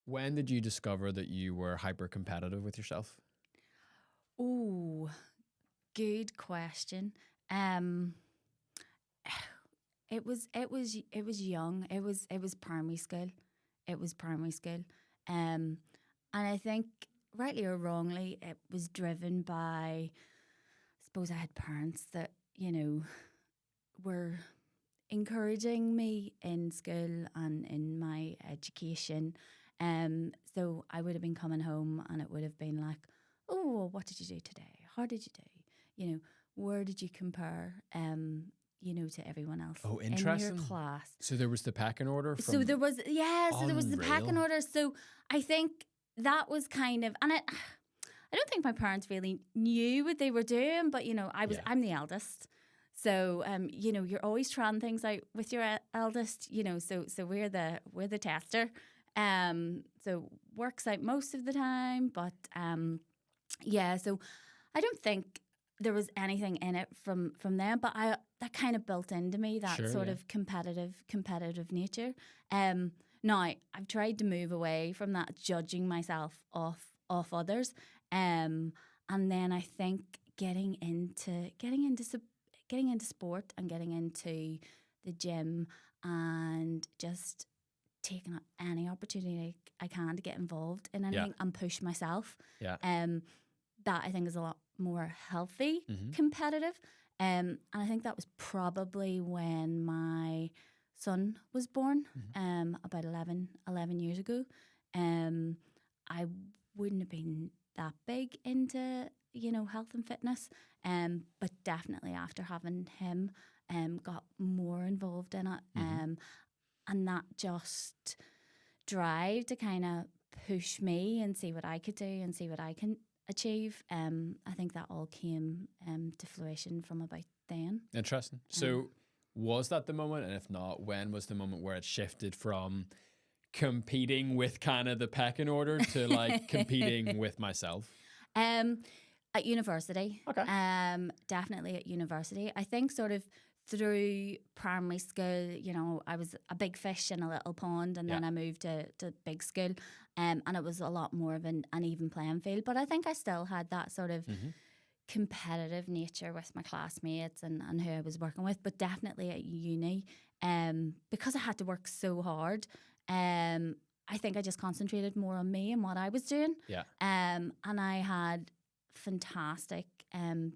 When did you discover that you were hyper competitive with yourself? Oh, good question. It was young. It was primary school. It was primary school. And I think rightly or wrongly, it was driven by, I suppose I had parents that, were encouraging me in school and in my education. So I would have been coming home and it would have been like, oh, what did you do today? How did you do? Where did you compare? To everyone else in your class. So there was the pecking order from... So there was the pecking order. So I think that was kind of, and I don't think my parents really knew what they were doing, but I'm the eldest. So you're always trying things out with your eldest, so we're the tester. So works out most of the time, but so I don't think there was anything in it from them, but that kind of built into me, that of competitive nature. Now I've tried to move away from that, judging myself off others, and then I think getting into sport and getting into the gym and just taking any opportunity I can to get involved in anything and push myself. That I think is a lot more healthy, competitive. And I think that was probably when my son was born, about 11 years ago. I wouldn't have been that big into, health and fitness, but definitely after having him, got more involved in it. And that just drive to kind of push me and see what I could do and see what I can achieve. I think that all came to fruition from about then. Interesting. So was that the moment? And if not, when was the moment where it shifted from competing with kind of the pecking order to like competing with myself? At university. Okay. Definitely at university. I think sort of through primary school, I was a big fish in a little pond, and then I moved to big school, and it was a lot more of an even playing field. But I think I still had that sort of competitive nature with my classmates and who I was working with. But definitely at uni, because I had to work so hard, I think I just concentrated more on me and what I was doing. Yeah. And I had fantastic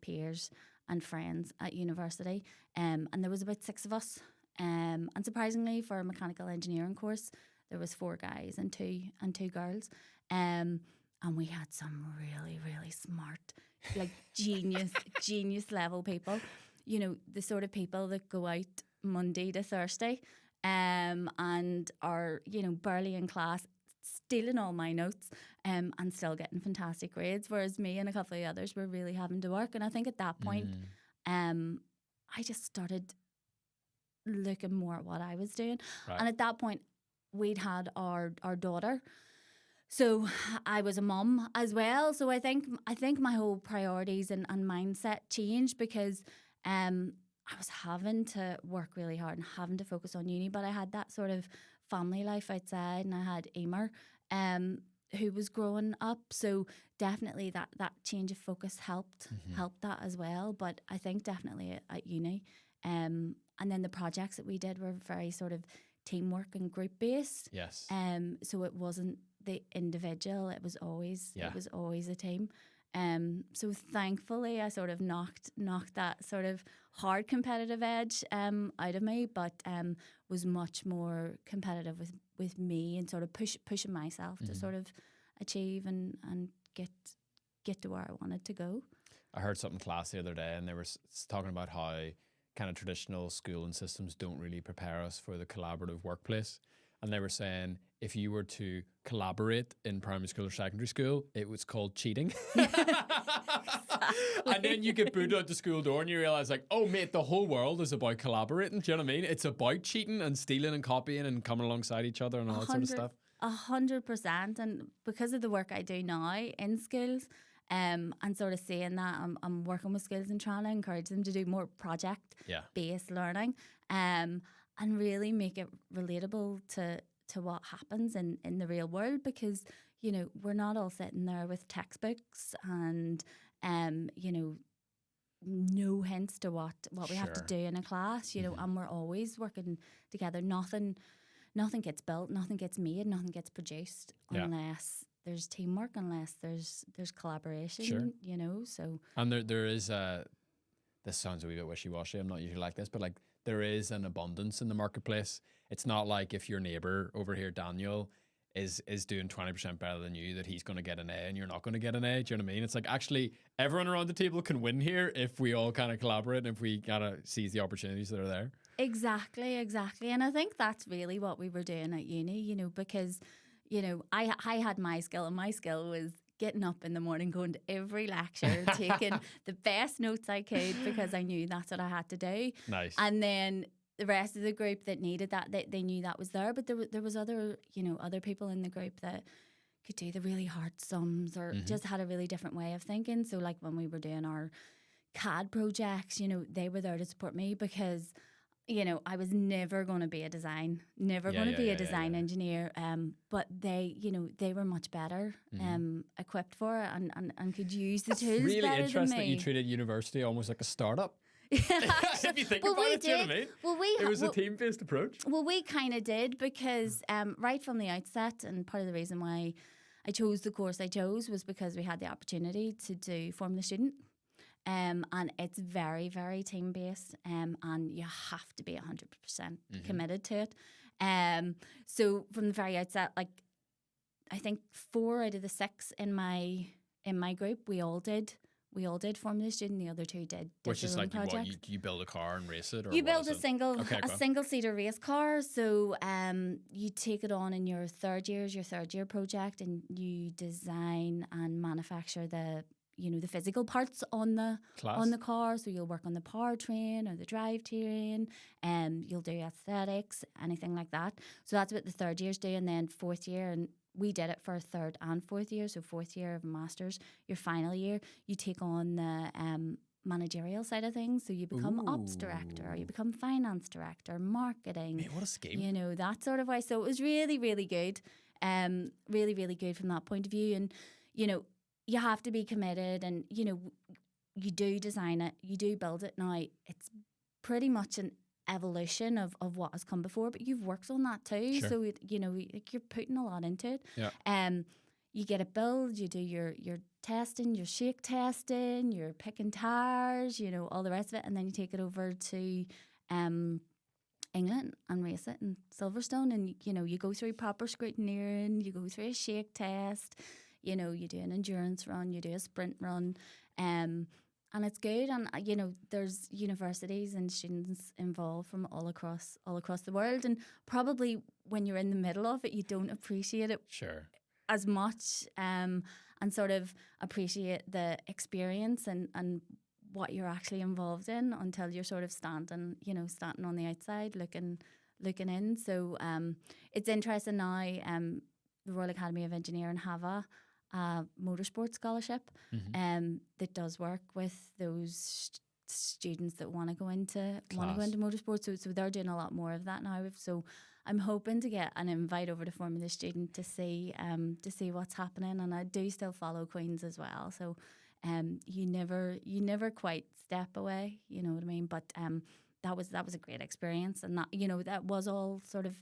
peers and friends at university, and there was about 6 of us, and surprisingly for a mechanical engineering course there was 4 guys and two girls, and we had some really, really smart, like genius level people, the sort of people that go out Monday to Thursday and are barely in class, stealing all my notes, and still getting fantastic grades, whereas me and a couple of the others were really having to work. And I think at that point, I just started looking more at what I was doing. Right. And at that point, we'd had our daughter. So I was a mum as well. So I think my whole priorities and mindset changed, because I was having to work really hard and having to focus on uni, but I had that sort of family life outside, and I had Emer, who was growing up. So definitely that change of focus helped that as well. But I think definitely at uni, and then the projects that we did were very sort of teamwork and group based. Yes. So it wasn't the individual; it was always a team. So thankfully, I sort of knocked that sort of hard competitive edge out of me, but was much more competitive with me and sort of pushing myself to sort of achieve and get to where I wanted to go. I heard something class the other day, and they were talking about how kind of traditional schooling systems don't really prepare us for the collaborative workplace. And they were saying if you were to collaborate in primary school or secondary school, it was called cheating. And then you get booted out the school door and you realise, like, oh, mate, the whole world is about collaborating. Do you know what I mean? It's about cheating and stealing and copying and coming alongside each other and all that sort of stuff. 100%. And because of the work I do now in schools, and sort of seeing that, I'm working with schools and trying to encourage them to do more project-based learning, and really make it relatable to what happens in the real world, because we're not all sitting there with textbooks and no hints to what we have to do in a class, and we're always working together. Nothing gets built, nothing gets made, nothing gets produced unless there's teamwork, unless there's collaboration, so. And there is this sounds a wee bit wishy-washy, I'm not usually like this, but like there is an abundance in the marketplace. It's not like if your neighbour over here, Daniel, is doing 20% better than you, that he's going to get an A and you're not going to get an A. Do you know what I mean? It's like, actually, everyone around the table can win here if we all kind of collaborate and if we kind of seize the opportunities that are there. Exactly. And I think that's really what we were doing at uni, because, I had my skill, and my skill was getting up in the morning, going to every lecture, taking the best notes I could, because I knew that's what I had to do. Nice. And then the rest of the group that needed that, they knew that was there, but there was other people in the group that could do the really hard sums, or just had a really different way of thinking. So like when we were doing our CAD projects, they were there to support me, because I was never going to be a design engineer, but they were much better equipped for it, and could use the tools really better interesting than me. That you treated university almost like a startup. If you think about it, do you know what I mean? It was a team-based approach. Well, we kind of did, because right from the outset, and part of the reason why I chose the course I chose was because we had the opportunity to do Form the Student. And it's very, very team-based, and you have to be 100% committed to it. So from the very outset, like, I think 4 out of the 6 in my group, we all did Form the Student. The other 2 did. Which is like you build a car and race it, or you build a single-seater race car. So you take it on in your third year project, and you design and manufacture the physical parts on the car. So you'll work on the powertrain or the drivetrain, and you'll do aesthetics, anything like that. So that's what the third years do. And then fourth year, and we did it for third and fourth year. So fourth year of a master's, your final year, you take on the managerial side of things. So you become ops director, or you become finance director, marketing. Man, what a scheme. That sort of way. So it was really, really good. Really, really good from that point of view. And, you have to be committed, and, you do design it, you do build it. Now, it's pretty much an evolution of what has come before, but you've worked on that too. Sure. So, you're putting a lot into it. Yeah. You get it built, you do your testing, your shake testing, your picking tires, all the rest of it, and then you take it over to England and race it in Silverstone, and, you go through proper scrutineering, you go through a shake test, you do an endurance run, you do a sprint run, and it's good. And there's universities and students involved from all across the world. And probably when you're in the middle of it, you don't appreciate it as much, and sort of appreciate the experience and what you're actually involved in, until you're sort of standing on the outside looking in. So it's interesting now. The Royal Academy of Engineering have a motorsport scholarship that does work with those students that want to go into motorsport. So they're doing a lot more of that now. So I'm hoping to get an invite over to Form the Student to see what's happening. And I do still follow Queens as well. So you never quite step away. You know what I mean? But that was a great experience, and that was all sort of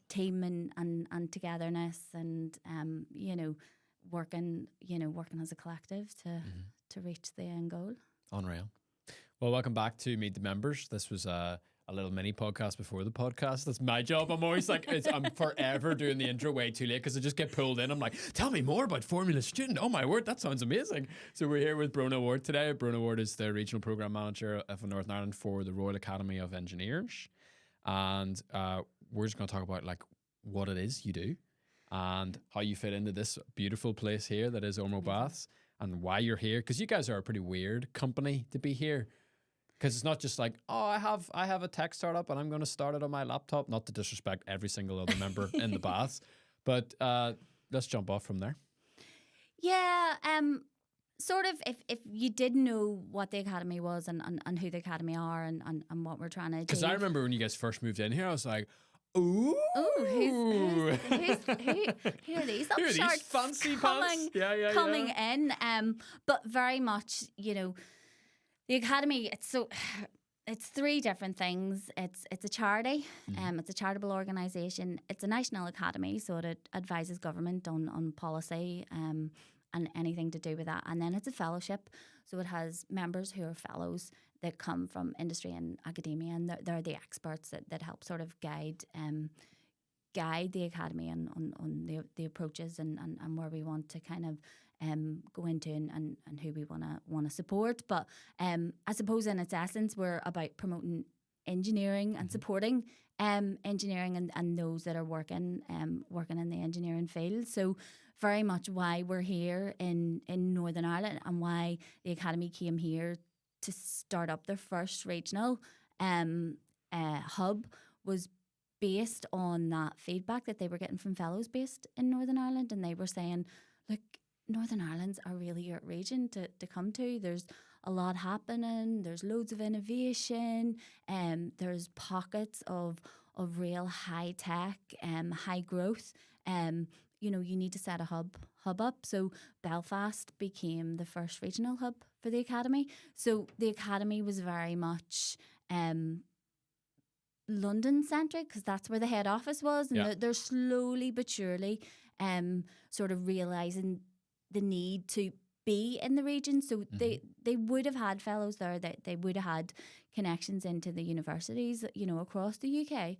team and togetherness, and working as a collective to reach the end goal. Unreal. Well, welcome back to Meet the Members. This was a little mini podcast before the podcast. That's my job. I'm always like, I'm forever doing the intro way too late, because I just get pulled in. I'm like, tell me more about Formula Student. Oh my word, that sounds amazing. So we're here with Bronagh Ward today. Bronagh Ward is the Regional Programme Manager of Northern Ireland for the Royal Academy of Engineers. And we're just going to talk about like what it is you do and how you fit into this beautiful place here that is Ormeau Baths, and why you're here. Because you guys are a pretty weird company to be here. Because it's not just like, oh, I have a tech startup and I'm going to start it on my laptop. Not to disrespect every single other member in the Baths, but let's jump off from there. Yeah, sort of. If you didn't know what the Academy was and who the Academy are and what we're trying to do. Because I remember when you guys first moved in here, I was like, Ooh. Oh, who are these Who are these upstarts fancy coming pants? Yeah. coming in? But very much, the academy. It's three different things. It's a charity. It's a charitable organisation. It's a national academy, so it advises government on policy and anything to do with that. And then it's a fellowship, so it has members who are fellows that come from industry and academia, and they're the experts that help sort of guide the academy on the approaches and where we want to kind of go into and who we want to support. But I suppose in its essence, we're about promoting engineering and supporting engineering and those that are working in the engineering field. So very much why we're here in Northern Ireland and why the academy came here to start up their first regional hub was based on that feedback that they were getting from fellows based in Northern Ireland. And they were saying, look, Northern Ireland's a really great region to come to. There's a lot happening. There's loads of innovation. There's pockets of real high tech, high growth. You need to set a hub up. So Belfast became the first regional hub for the academy. So the academy was very much London centric because that's where the head office was, and they're slowly but surely sort of realising the need to be in the region. So they would have had fellows there, that they would have had connections into the universities, across the UK.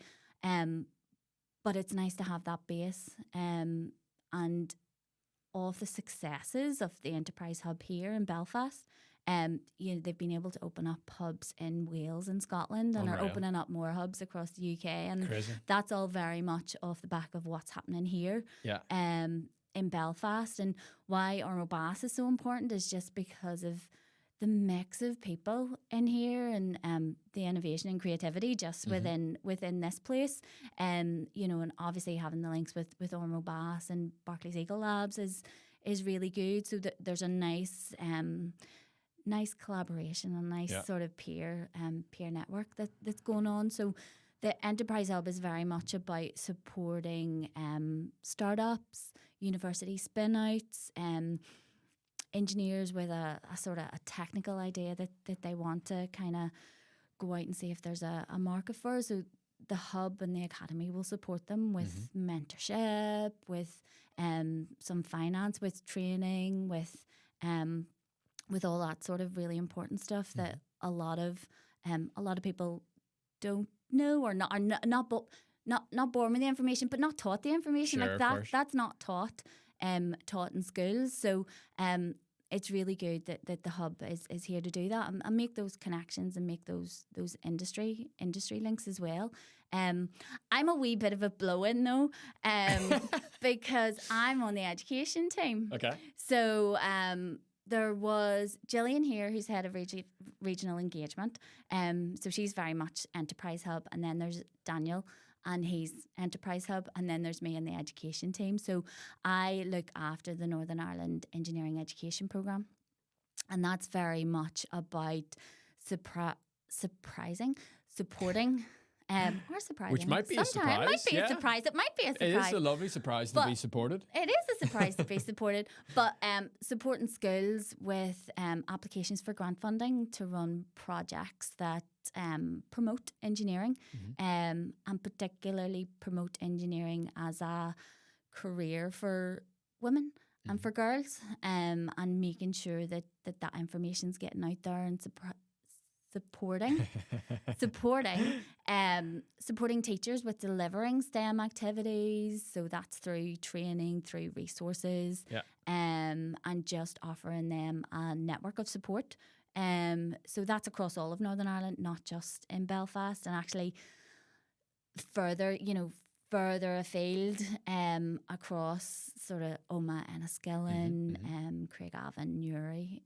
But it's nice to have that base. And all of the successes of the Enterprise Hub here in Belfast, they've been able to open up hubs in Wales and Scotland and are opening up more hubs across the UK. And Crazy. That's all very much off the back of what's happening here. Yeah. In Belfast. And why Ormeau Baths is so important is just because of the mix of people in here and the innovation and creativity just within this place. And obviously having the links with Ormeau Baths and Barclays Eagle Labs is really good. So there's a nice collaboration, a nice sort of peer network that's going on. So the Enterprise Hub is very much about supporting startups, university spin-outs, engineers with a sort of a technical idea that they want to kind of go out and see if there's a market for. So the hub and the academy will support them with mentorship, with some finance, with training, with all that sort of really important stuff that a lot of people don't know or not born with the information, but not taught the information. Sure, that's not taught in schools. So it's really good that the hub is here to do that and make those connections and make those industry links as well. I'm a wee bit of a blow-in though, because I'm on the education team. Okay. So there was Gillian here, who's head of regional engagement. So she's very much Enterprise Hub. And then there's Daniel, and he's Enterprise Hub. And then there's me in the education team. So I look after the Northern Ireland Engineering Education Programme. And that's very much about supporting. Or surprising. Which might be a surprise. It might be a surprise. It might be a surprise. It is a lovely surprise to be supported. It is a surprise to be supported. But supporting schools with applications for grant funding to run projects that promote engineering and particularly promote engineering as a career for women and for girls, and making sure that information's getting out there and supporting teachers with delivering STEM activities. So that's through training, through resources, and just offering them a network of support. So that's across all of Northern Ireland, not just in Belfast, and actually further afield, across sort of Omagh, Enniskillen, Craigavon, Newry,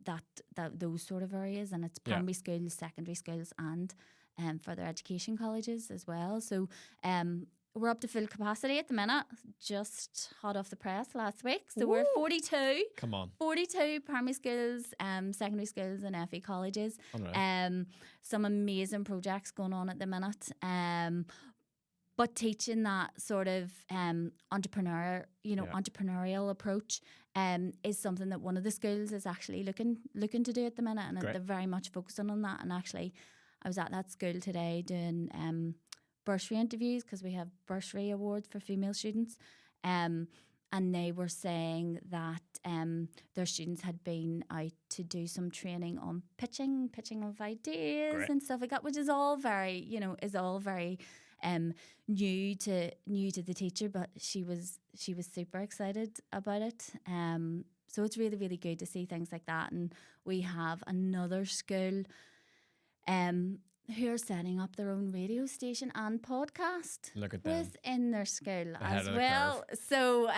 that those sort of areas, and it's primary schools, secondary schools, and further education colleges as well. So we're up to full capacity at the minute, just hot off the press last week. So we're 42. Come on. 42 primary schools, secondary schools and FE colleges. Some amazing projects going on at the minute. but teaching that sort of entrepreneurial approach is something that one of the schools is actually looking to do at the minute, and they're very much focusing on that. And actually, I was at that school today doing bursary interviews, because we have bursary awards for female students, and they were saying that their students had been out to do some training on pitching of ideas and stuff like that, which is all very new to the teacher, but she was super excited about it. So it's really, really good to see things like that. And we have another school who are setting up their own radio station and podcast within their school as well. So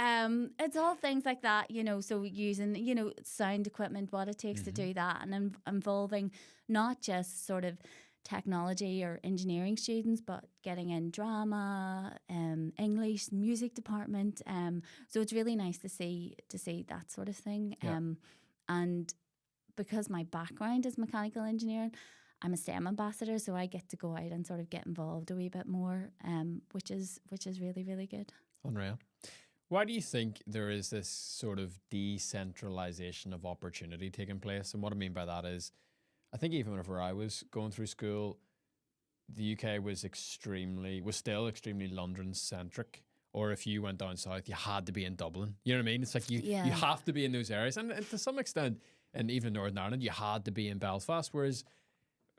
it's all things like that, so using, sound equipment, what it takes to do that, and involving not just sort of technology or engineering students, but getting in drama, English, music department. So it's really nice to see that sort of thing. And because my background is mechanical engineering, I'm a STEM ambassador, so I get to go out and sort of get involved a wee bit more, which is really, really good. Unreal. Why do you think there is this sort of decentralization of opportunity taking place? And what I mean by that is, I think even whenever I was going through school, the UK was still extremely London-centric. Or if you went down south, you had to be in Dublin. You know what I mean? It's like you have to be in those areas. And to some extent, and even in Northern Ireland, you had to be in Belfast, whereas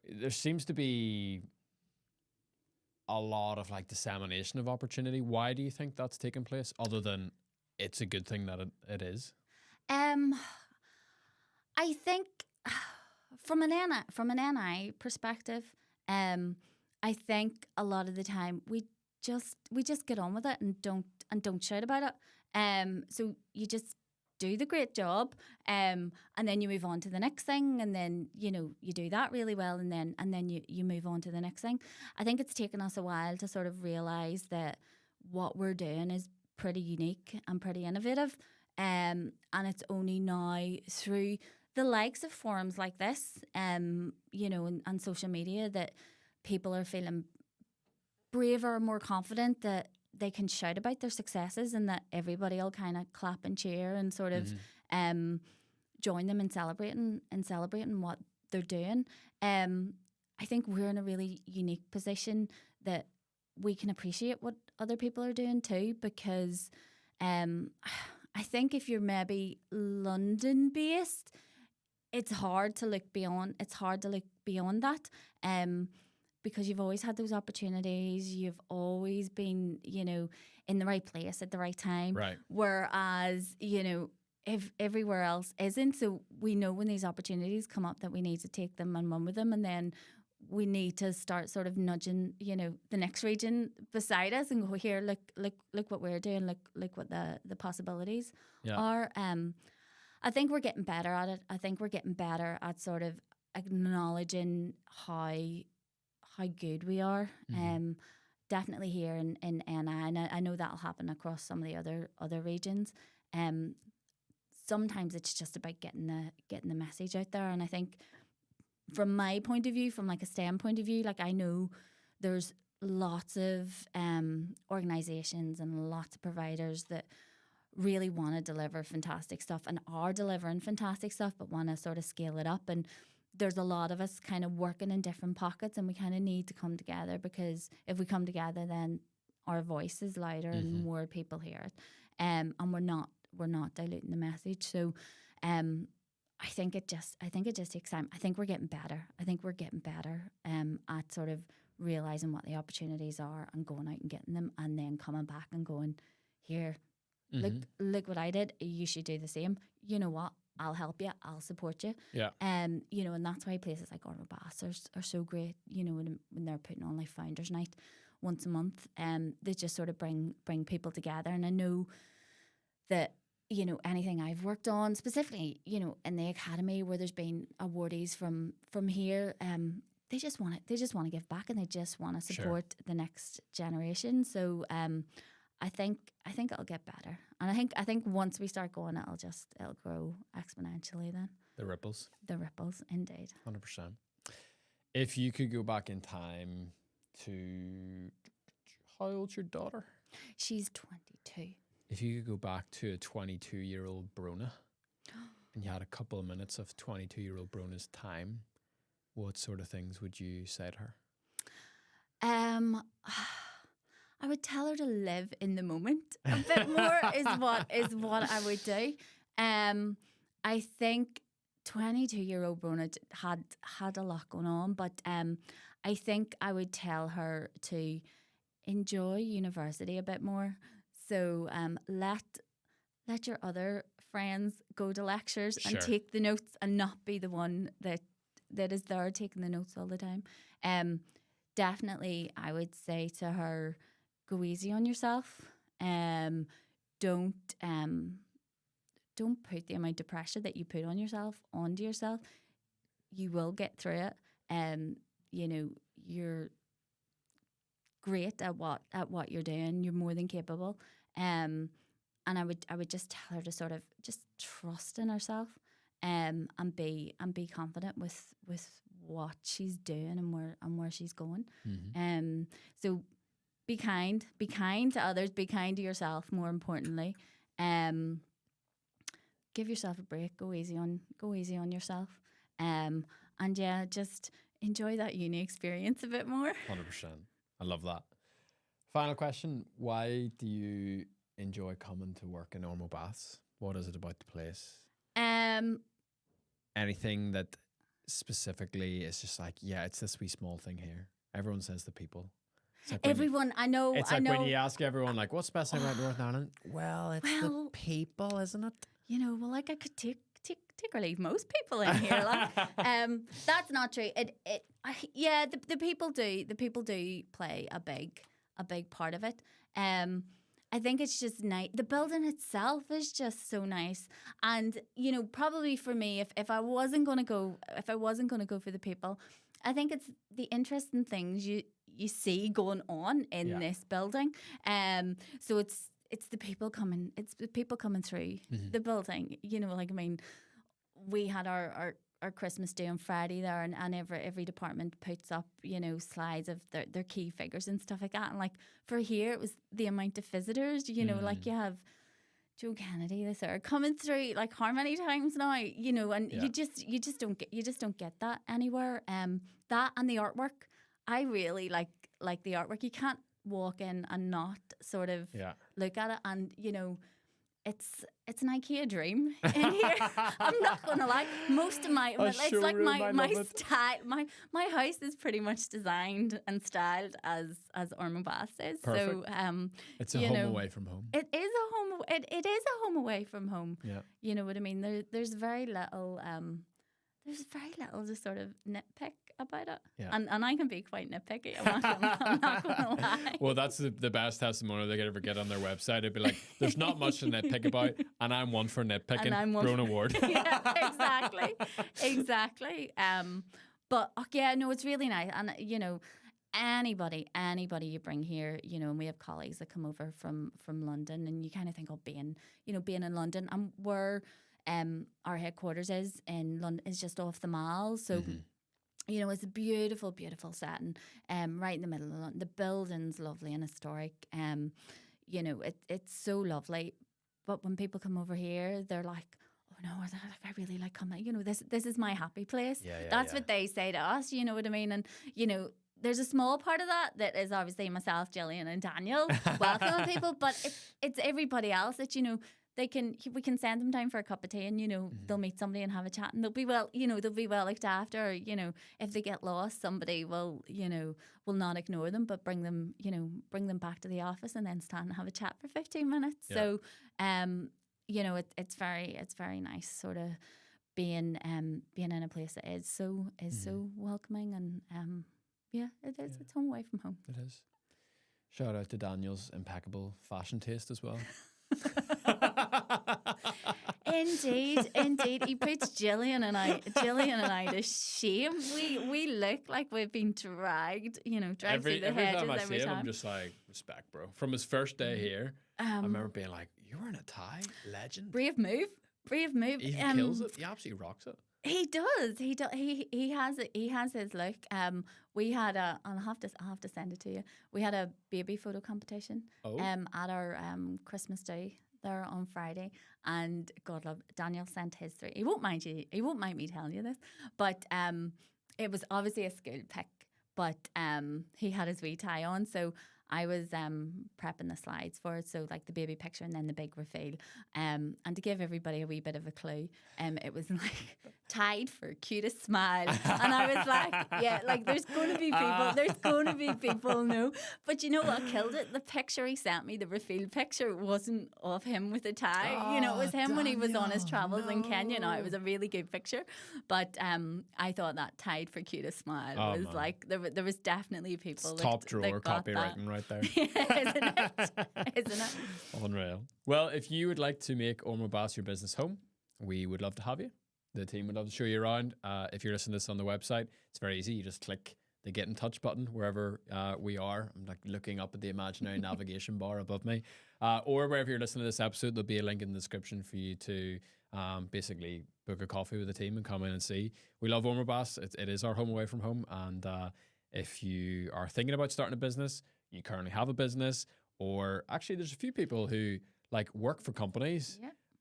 there seems to be a lot of like dissemination of opportunity. Why do you think that's taking place, other than it's a good thing that it is? I think from an NI perspective, I think a lot of the time we just get on with it and don't shout about it. So you just do the great job, and then you move on to the next thing, and then you do that really well, and then you move on to the next thing. I think it's taken us a while to sort of realise that what we're doing is pretty unique and pretty innovative, and it's only now through the likes of forums like this, and social media, that people are feeling braver, more confident, that they can shout about their successes, and that everybody will kind of clap and cheer and sort of join them in celebrating what they're doing. I think we're in a really unique position that we can appreciate what other people are doing too, because I think if you're maybe London based, it's hard to look beyond that. Because you've always had those opportunities, you've always been, in the right place at the right time. Right. Whereas, if everywhere else isn't, so we know when these opportunities come up that we need to take them and run with them, and then we need to start sort of nudging, the next region beside us and go, here, look what we're doing, look what the possibilities are. I think we're getting better at it. I think we're getting better at sort of acknowledging how good we are. Definitely here in NI, and I know that'll happen across some of the other regions. Sometimes it's just about getting the message out there, and I think from my point of view, from like a STEM point of view, like I know there's lots of organisations and lots of providers that really want to deliver fantastic stuff and are delivering fantastic stuff, but want to sort of scale it up. And there's a lot of us kind of working in different pockets, and we kind of need to come together, because if we come together, then our voice is louder and more people hear it. And we're not diluting the message. So I think it just takes time. I think we're getting better. At sort of realising what the opportunities are and going out and getting them, and then coming back and going, here, look what I did. You should do the same. You know what? I'll help you. I'll support you. Yeah. And that's why places like Ormeau Baths are so great. When they're putting on like Founders Night once a month, they just sort of bring people together. And I know that anything I've worked on, specifically in the academy where there's been awardees from here, they just want to give back, and they just want to support the next generation. So I think it'll get better, and I think once we start going, it'll grow exponentially. Then the ripples, indeed. 100%. If you could go back in time to How old's your daughter? She's 22. If you could go back to a 22-year-old Bronagh and you had a couple of minutes of 22-year-old Bronagh's time, what sort of things would you say to her? I would tell her to live in the moment a bit more is what I would do. I think 22-year-old Bronagh had a lot going on, but I think I would tell her to enjoy university a bit more. So let your other friends go to lectures and take the notes, and not be the one that is there taking the notes all the time. Definitely, I would say to her, go easy on yourself. Don't put the amount of pressure that you put on yourself onto yourself. You will get through it. You know, you're great at what you're doing. You're more than capable. And I would just tell her to sort of just trust in herself, and be confident with what she's doing and where she's going. Mm-hmm. So be kind to others, be kind to yourself, more importantly. Give yourself a break, go easy on yourself. And yeah, just enjoy that uni experience a bit more. 100%. I love that. Final question. Why do you enjoy coming to work in Ormeau Baths? What is it about the place? Anything that specifically is just like, yeah, it's this wee small thing here. Everyone says the people. Like everyone, I know. It's like when you ask everyone, like, what's the best thing about Northern Ireland? Well, it's the people, isn't it? You know, well, like I could take or leave most people in here. Like, that's not true. The people do play a big part of it. I think it's just nice. The building itself is just so nice, and you know, probably for me, if I wasn't gonna go for the people, I think it's the interesting things you see going on in this building. So it's the people coming through the building. You know, like, I mean, we had our Christmas Day on Friday there, and every department puts up, you know, slides of their key figures and stuff like that. And like for here, it was the amount of visitors. You know, like you have Joe Kennedy this are coming through like how many times now? You know, and you just don't get that anywhere. That and the artwork, I really like the artwork. You can't walk in and not sort of look at it, and you know, it's an IKEA dream in here. I'm not gonna lie. Most of my it's like my style. My house is pretty much designed and styled as Ormeau Baths is. Perfect. So it's a home away from home. It is a home. It is a home away from home. Yeah. You know what I mean? There's very little. There's very little to sort of nitpick about it. Yeah. And I can be quite nitpicky. I'm not going to lie. Well, that's the best testimonial they could ever get on their website. It'd be like, there's not much to nitpick about, and I'm one for nitpicking. And I'm one Bronagh Ward. Yeah, exactly. But yeah, no, it's really nice. And, you know, anybody you bring here, you know, and we have colleagues that come over from London, and you kind of think, oh, being in London, and we're... our headquarters is in London, is just off the Mall, so you know, it's a beautiful setting, right in the middle of London. The building's lovely and historic. You know, it's so lovely. But when people come over here, they're like, oh no, I really like coming. You know, this is my happy place. That's what they say to us. You know what I mean? And you know, there's a small part of that is obviously myself, Gillian, and Daniel welcoming people, but it's everybody else that, you know, we can send them down for a cup of tea, and you know, they'll meet somebody and have a chat, and they'll be well looked after. You know, if they get lost, somebody will not ignore them, but bring them back to the office, and then stand and have a chat for 15 minutes. Yeah. So you know, it's very nice sort of being in a place that is so welcoming, and yeah, it is. Yeah. It's home away from home. It is. Shout out to Daniel's impeccable fashion taste as well. Indeed. He puts Gillian and I to shame. We look like we've been dragged through the hedges every time. I see him, I'm just like, respect, bro. From his first day here, I remember being like, you're wearing a tie? Legend. Brave move. He kills it. He absolutely rocks it. He does. He has his look. We had I'll have to send it to you. We had a baby photo competition. Oh. At our Christmas Day there on Friday, and God love Daniel sent his through. He won't mind you. He won't mind me telling you this, but it was obviously a school pic. But he had his wee tie on, so I was prepping the slides for it, so like the baby picture and then the big reveal. And to give everybody a wee bit of a clue, it was like tied for cutest smile. And I was like, yeah, like there's going to be people, no. But you know what killed it? The picture he sent me, the reveal picture, wasn't of him with a tie. You know, it was him when he was on his travels in Kenya. Now, it was a really good picture. But I thought that tied for cutest smile was like, there was definitely people it's top drawer copywriting right there. Isn't it? Unreal. Well, if you would like to make Ormeau Baths your business home, we would love to have you. The team would love to show you around. If you're listening to this on the website, it's very easy. You just click the get in touch button wherever we are. I'm like looking up at the imaginary navigation bar above me. Or wherever you're listening to this episode, there'll be a link in the description for you to basically book a coffee with the team and come in and see. We love Ormeau Baths. It is our home away from home. And if you are thinking about starting a business, you currently have a business, or actually there's a few people who like work for companies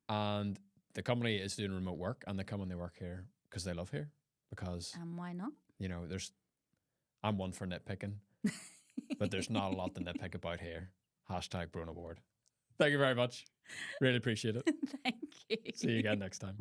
and the company is doing remote work and they come and they work here because they love here, because why not? You know, I'm one for nitpicking, but there's not a lot to nitpick about here. Hashtag Bronagh Ward. Thank you very much. Really appreciate it. Thank you. See you again next time.